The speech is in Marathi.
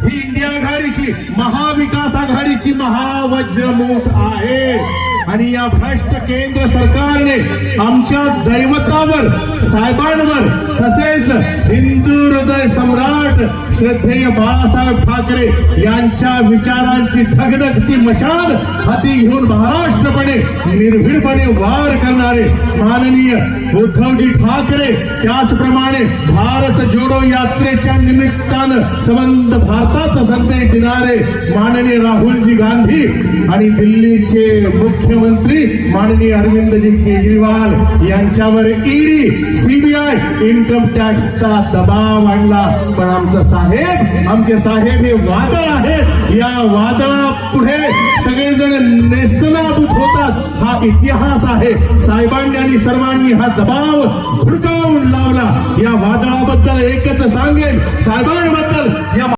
ही इंडिया आघाडीची महाविकास आघाडीची महावज्रमूठ आहे आणि या भ्रष्ट केंद्र सरकारने आमच्या दैवतावर, साहेबांवर, तसेच हिंदू हृदय सम्राट श्रद्धेय बाळासाहेब ठाकरे यांच्या विचारांची धगधगती मशाल हाती घेऊन महाराष्ट्रपणे निर्भीडपणे वार करणारे माननीय उद्धवजी ठाकरे, त्याचप्रमाणे भारत जोडो यात्रेच्या निमित्तानं संबंध भारतात संदेश देणारे माननीय राहुलजी गांधी आणि दिल्लीचे मुख्यमंत्री माननीय अरविंदजी केजरीवाल यांच्यावर ईडी, सीबीआय, इन्कम टॅक्सचा दबाव आणला. पण आमचे साहेब हे वादळ आहेत. या वादळा पुढे सगळेजण नेस्तनाबूत होतात. हा इतिहास आहे. साहेबांनी आणि सर्वांनी हा दबाव धुडकावून लावला. या वादळाबद्दल एकच सांगेन, साहेबांबद्दल या